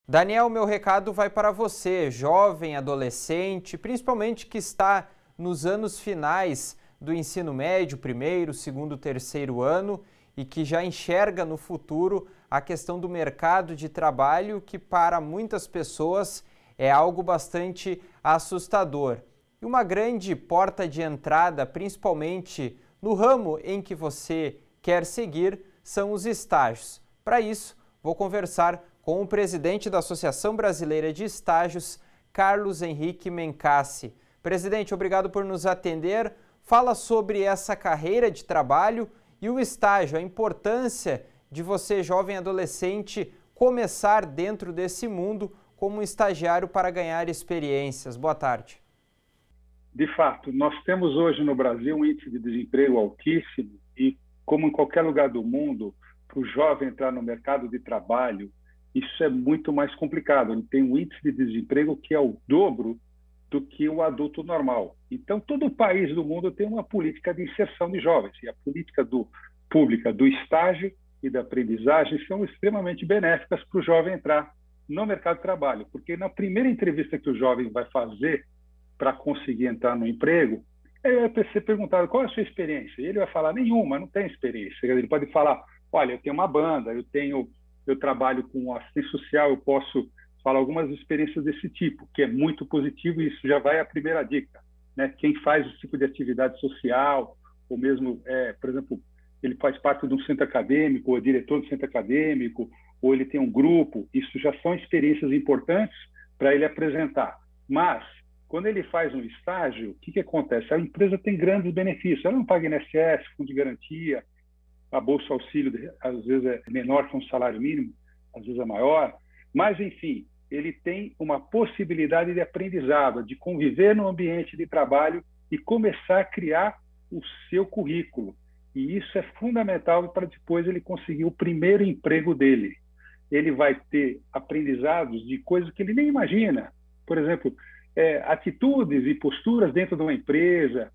Daniel, meu recado vai para você, jovem, adolescente, principalmente que está nos anos finais do ensino médio, primeiro, segundo, terceiro ano, e que já enxerga no futuro a questão do mercado de trabalho, que para muitas pessoas é algo bastante assustador. E uma grande porta de entrada, principalmente no ramo em que você quer seguir, são os estágios. Para isso, vou conversar com o presidente da Associação Brasileira de Estágios, Carlos Henrique Mencassi. Presidente, obrigado por nos atender. Fala sobre essa carreira de trabalho e o estágio, a importância de você, jovem adolescente, começar dentro desse mundo como um estagiário para ganhar experiências. Boa tarde. De fato, nós temos hoje no Brasil um índice de desemprego altíssimo e, como em qualquer lugar do mundo, para o jovem entrar no mercado de trabalho, isso é muito mais complicado. Ele tem um índice de desemprego que é o dobro do que o adulto normal. Então, todo país do mundo tem uma política de inserção de jovens. E a política pública do estágio e da aprendizagem são extremamente benéficas para o jovem entrar no mercado de trabalho. Porque na primeira entrevista que o jovem vai fazer para conseguir entrar no emprego, ele vai ser perguntado qual é a sua experiência. E ele vai falar, nenhuma, não tem experiência. Ele pode falar, olha, eu tenho uma banda, eu trabalho com assistência social, eu posso falar algumas experiências desse tipo, que é muito positivo, e isso já vai a primeira dica, né? Quem faz esse tipo de atividade social, ou mesmo, por exemplo, ele faz parte de um centro acadêmico, ou é diretor do centro acadêmico, ou ele tem um grupo, isso já são experiências importantes para ele apresentar. Mas, quando ele faz um estágio, o que acontece? A empresa tem grandes benefícios, ela não paga INSS, fundo de garantia, a Bolsa Auxílio, às vezes é menor que um salário mínimo, às vezes é maior, mas, enfim, ele tem uma possibilidade de aprendizado, de conviver no ambiente de trabalho e começar a criar o seu currículo. E isso é fundamental para depois ele conseguir o primeiro emprego dele. Ele vai ter aprendizados de coisas que ele nem imagina. Por exemplo, atitudes e posturas dentro de uma empresa,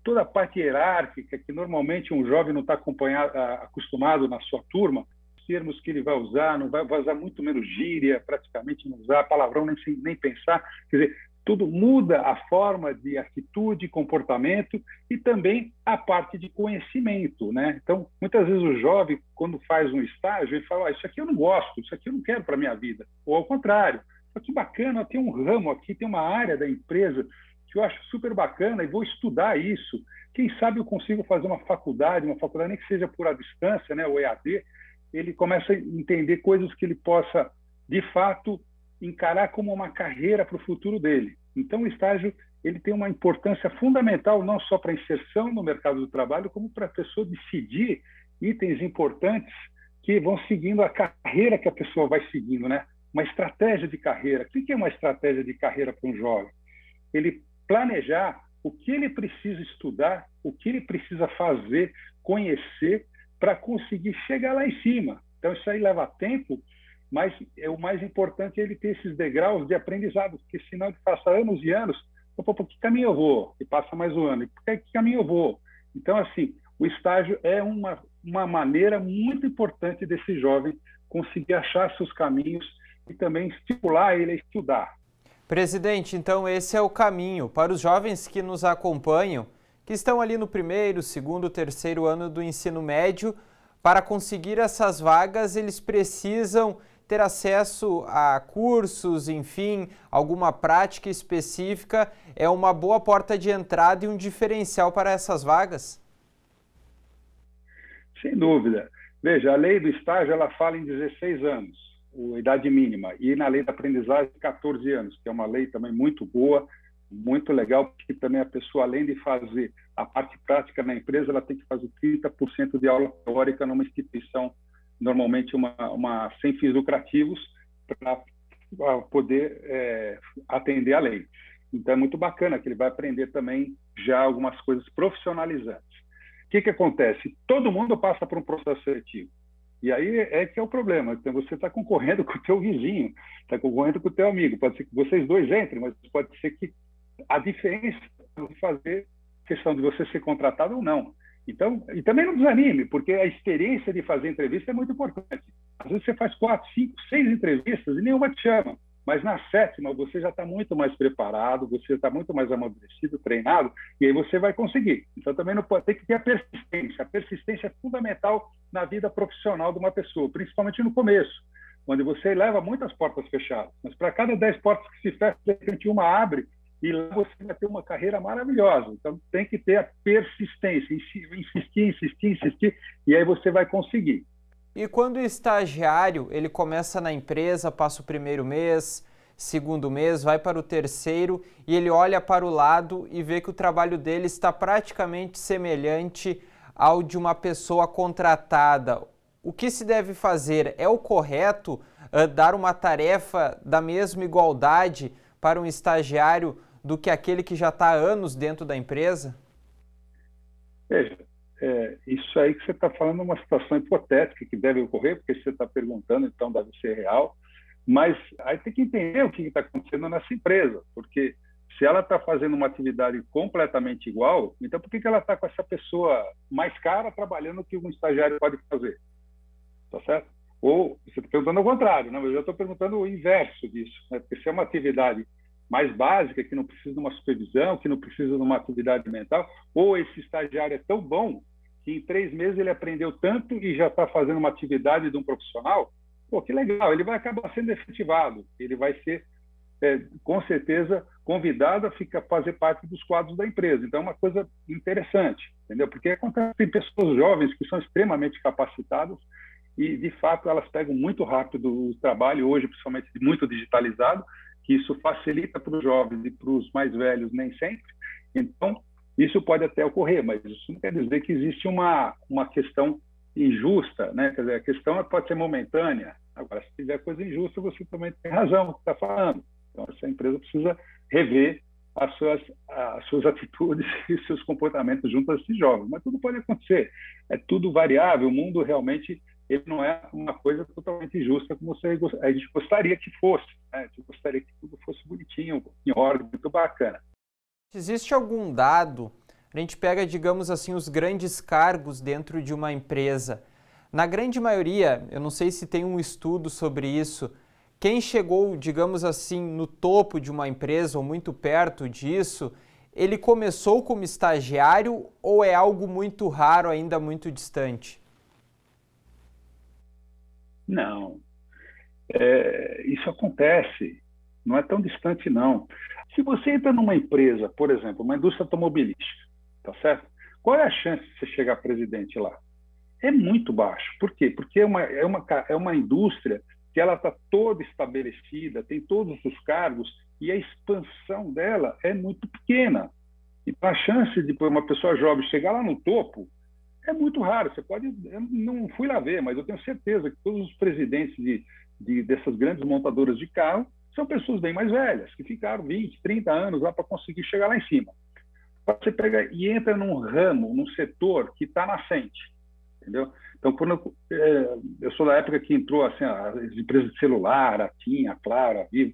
toda a parte hierárquica, que normalmente um jovem não está acostumado na sua turma, os termos que ele vai usar, não vai usar muito menos gíria, praticamente não usar palavrão nem pensar. Quer dizer, tudo muda a forma de atitude, comportamento e também a parte de conhecimento, né? Então, muitas vezes o jovem, quando faz um estágio, ele fala, isso aqui eu não gosto, isso aqui eu não quero para a minha vida. Ou ao contrário, que bacana, tem um ramo aqui, tem uma área da empresa que eu acho super bacana e vou estudar isso. Quem sabe eu consigo fazer uma faculdade nem que seja por à distância, né, o EAD, ele começa a entender coisas que ele possa, de fato, encarar como uma carreira para o futuro dele. Então, o estágio ele tem uma importância fundamental, não só para a inserção no mercado do trabalho, como para a pessoa decidir itens importantes que vão seguindo a carreira que a pessoa vai seguindo, né? Uma estratégia de carreira. O que é uma estratégia de carreira para um jovem? Ele planejar o que ele precisa estudar, o que ele precisa fazer, conhecer, para conseguir chegar lá em cima. Então, isso aí leva tempo, mas o mais importante é ele ter esses degraus de aprendizado, porque senão ele passa anos e anos, por que caminho eu vou? E passa mais um ano, e por que caminho eu vou? Então, assim, o estágio é uma maneira muito importante desse jovem conseguir achar seus caminhos e também estimular ele a estudar. Presidente, então esse é o caminho para os jovens que nos acompanham, que estão ali no primeiro, segundo, terceiro ano do ensino médio. Para conseguir essas vagas, eles precisam ter acesso a cursos, enfim, alguma prática específica. É uma boa porta de entrada e um diferencial para essas vagas? Sem dúvida. Veja, a lei do estágio ela fala em 16 anos. A idade mínima, e na lei da aprendizagem 14 anos, que é uma lei também muito boa, muito legal, porque também a pessoa, além de fazer a parte prática na empresa, ela tem que fazer 30% de aula teórica numa instituição, normalmente sem fins lucrativos, para poder atender a lei. Então é muito bacana que ele vai aprender também já algumas coisas profissionalizantes. O que acontece? Todo mundo passa por um processo seletivo. E aí é que é o problema. Então, você está concorrendo com o teu vizinho, está concorrendo com o teu amigo. Pode ser que vocês dois entrem, mas pode ser que a diferença de fazer questão de você ser contratado ou não. Então, e também não desanime, porque a experiência de fazer entrevista é muito importante. Às vezes você faz 4, 5, 6 entrevistas e nenhuma te chama. Mas na sétima você já está muito mais preparado, você está muito mais amadurecido, treinado, e aí você vai conseguir. Então também não pode ter que ter a persistência. A persistência é fundamental na vida profissional de uma pessoa, principalmente no começo, onde você leva muitas portas fechadas. Mas para cada 10 portas que se fecham, de repente uma abre, e lá você vai ter uma carreira maravilhosa. Então tem que ter a persistência, insistir, e aí você vai conseguir. E quando o estagiário ele começa na empresa, passa o primeiro mês, segundo mês, vai para o terceiro e ele olha para o lado e vê que o trabalho dele está praticamente semelhante ao de uma pessoa contratada. O que se deve fazer? É o correto dar uma tarefa da mesma igualdade para um estagiário do que aquele que já está há anos dentro da empresa? Veja, isso aí que você está falando é uma situação hipotética que deve ocorrer, porque você está perguntando, então deve ser real, mas aí tem que entender o que está acontecendo nessa empresa, porque se ela está fazendo uma atividade completamente igual, então por que ela está com essa pessoa mais cara trabalhando que um estagiário pode fazer? Tá certo? Ou você está perguntando ao contrário, né? Eu já estou perguntando o inverso disso, né? Porque se é uma atividade mais básica, que não precisa de uma supervisão, que não precisa de uma atividade mental, ou esse estagiário é tão bom que em 3 meses ele aprendeu tanto e já está fazendo uma atividade de um profissional, pô, que legal, ele vai acabar sendo efetivado, ele vai ser, com certeza, convidado a fazer parte dos quadros da empresa. Então, é uma coisa interessante, entendeu? Porque acontece, tem pessoas jovens que são extremamente capacitadas e, de fato, elas pegam muito rápido o trabalho, hoje, principalmente muito digitalizado, que isso facilita para os jovens e para os mais velhos nem sempre. Então, isso pode até ocorrer, mas isso não quer dizer que existe uma questão injusta, né? Quer dizer, a questão pode ser momentânea. Agora, se tiver coisa injusta, você também tem razão no que está falando. Então, essa empresa precisa rever as suas atitudes e seus comportamentos junto a esses jovens. Mas tudo pode acontecer. É tudo variável. O mundo realmente ele não é uma coisa totalmente justa como a gente gostaria que fosse, né? A gente gostaria que tudo fosse bonitinho, em ordem, muito bacana. Existe algum dado? A gente pega, digamos assim, os grandes cargos dentro de uma empresa. Na grande maioria, eu não sei se tem um estudo sobre isso, quem chegou, digamos assim, no topo de uma empresa ou muito perto disso, ele começou como estagiário ou é algo muito raro, ainda muito distante? Não, isso acontece, não é tão distante, não. Se você entra numa empresa, por exemplo, uma indústria automobilística, tá certo? Qual é a chance de você chegar presidente lá? É muito baixo. Por quê? Porque é uma indústria que ela está toda estabelecida, tem todos os cargos e a expansão dela é muito pequena. Então, a chance de uma pessoa jovem chegar lá no topo é muito raro. Você pode, eu não fui lá ver, mas eu tenho certeza que todos os presidentes dessas grandes montadoras de carro são pessoas bem mais velhas, que ficaram 20, 30 anos lá para conseguir chegar lá em cima. Você pega e entra num ramo, num setor que está nascente, entendeu? Então, quando eu sou da época que entrou assim, as empresas de celular, a TIM, a Claro, a Vivo,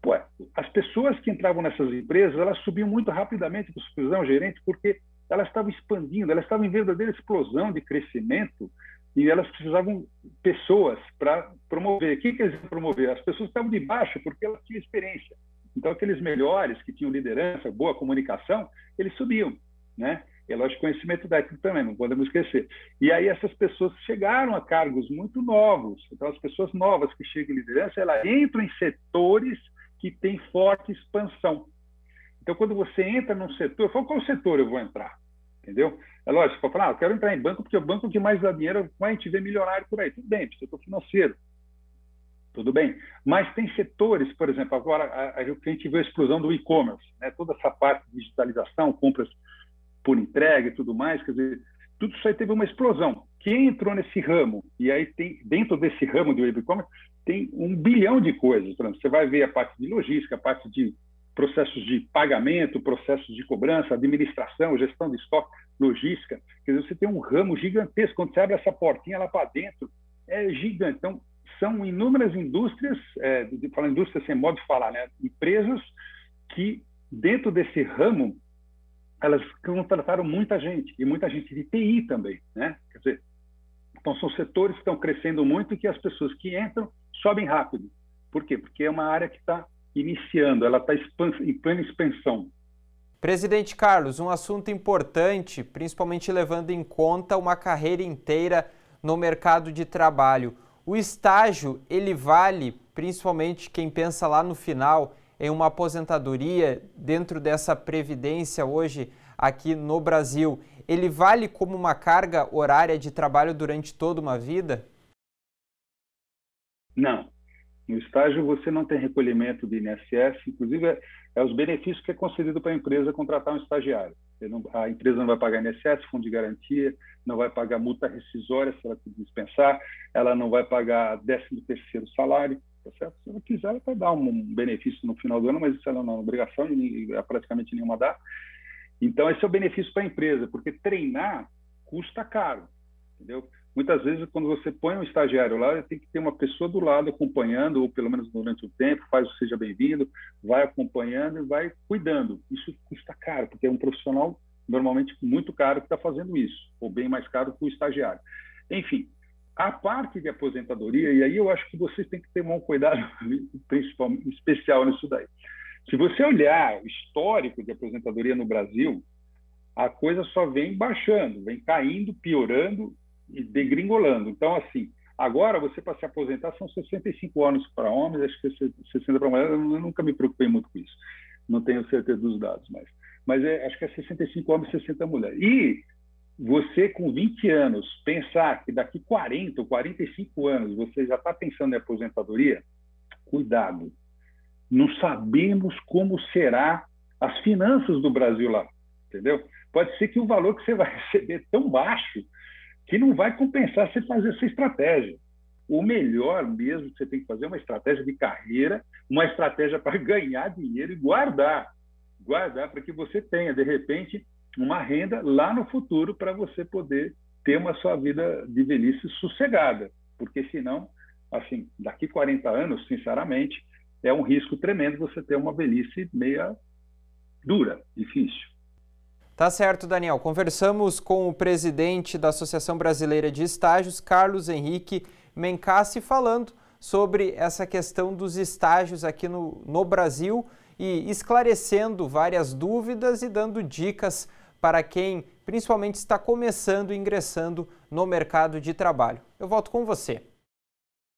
pô, as pessoas que entravam nessas empresas, elas subiam muito rapidamente para supervisão, gerente, porque elas estavam expandindo, elas estavam em verdadeira explosão de crescimento e elas precisavam de pessoas para promover. O que eles iam promover? As pessoas estavam de baixo porque elas tinham experiência. Então, aqueles melhores que tinham liderança, boa comunicação, eles subiam, né? É lógico, conhecimento técnico também, não podemos esquecer. E aí essas pessoas chegaram a cargos muito novos. Então, as pessoas novas que chegam em liderança, elas entram em setores que têm forte expansão. Então, quando você entra num setor, qual setor eu vou entrar? Entendeu? É lógico, você fala, eu quero entrar em banco porque é o banco que mais dá dinheiro, a gente vê milionário por aí. Tudo bem, setor financeiro. Tudo bem. Mas tem setores, por exemplo, agora a gente vê a explosão do e-commerce, né? Toda essa parte de digitalização, compras por entrega e tudo mais, quer dizer, tudo isso aí teve uma explosão. Quem entrou nesse ramo, e aí tem, dentro desse ramo do e-commerce, tem 1 bilhão de coisas. Por exemplo, você vai ver a parte de logística, a parte de processos de pagamento, processos de cobrança, administração, gestão de estoque, logística. Quer dizer, você tem um ramo gigantesco. Quando você abre essa portinha lá para dentro, é gigante. Então, são inúmeras indústrias, falar indústria sem modo de falar, né? Empresas que, dentro desse ramo, elas contrataram muita gente, e muita gente de TI também, né? Quer dizer, então são setores que estão crescendo muito e que as pessoas que entram sobem rápido. Por quê? Porque é uma área que está iniciando, ela está em plena expansão. Presidente Carlos, um assunto importante, principalmente levando em conta uma carreira inteira no mercado de trabalho. O estágio, ele vale, principalmente quem pensa lá no final, em uma aposentadoria dentro dessa previdência hoje aqui no Brasil. Ele vale como uma carga horária de trabalho durante toda uma vida? Não. No estágio, você não tem recolhimento de INSS, inclusive é os benefícios que é concedido para a empresa contratar um estagiário. A empresa não vai pagar INSS, fundo de garantia, não vai pagar multa rescisória se ela te dispensar, ela não vai pagar 13º salário, tá certo? Se ela quiser, ela vai dar um benefício no final do ano, mas isso ela não é obrigação e praticamente nenhuma dá. Então, esse é o benefício para a empresa, porque treinar custa caro, entendeu? Muitas vezes, quando você põe um estagiário lá, tem que ter uma pessoa do lado acompanhando, ou pelo menos durante o tempo, faz o seja bem-vindo, vai acompanhando e vai cuidando. Isso custa caro, porque é um profissional normalmente muito caro que está fazendo isso, ou bem mais caro que o estagiário. Enfim, a parte de aposentadoria, e aí eu acho que vocês têm que ter um cuidado principalmente especial nisso daí. Se você olhar o histórico de aposentadoria no Brasil, a coisa só vem baixando, vem caindo, piorando e degringolando. Então, assim, agora você para se aposentar são 65 anos para homens, acho que 60 para mulheres, eu nunca me preocupei muito com isso, não tenho certeza dos dados, mas acho que é 65 homens e 60 mulheres. E você com 20 anos pensar que daqui 40 ou 45 anos você já está pensando em aposentadoria, cuidado, não sabemos como será as finanças do Brasil lá, entendeu? Pode ser que o valor que você vai receber é tão baixo que não vai compensar você fazer essa estratégia. O melhor mesmo que você tem que fazer é uma estratégia de carreira, uma estratégia para ganhar dinheiro e guardar para que você tenha, de repente, uma renda lá no futuro para você poder ter uma sua vida de velhice sossegada. Porque senão, assim, daqui 40 anos, sinceramente, é um risco tremendo você ter uma velhice meia dura, difícil. Tá certo, Daniel. Conversamos com o presidente da Associação Brasileira de Estágios, Carlos Henrique Mencassi, falando sobre essa questão dos estágios aqui no Brasil e esclarecendo várias dúvidas e dando dicas para quem principalmente está começando e ingressando no mercado de trabalho. Eu volto com você.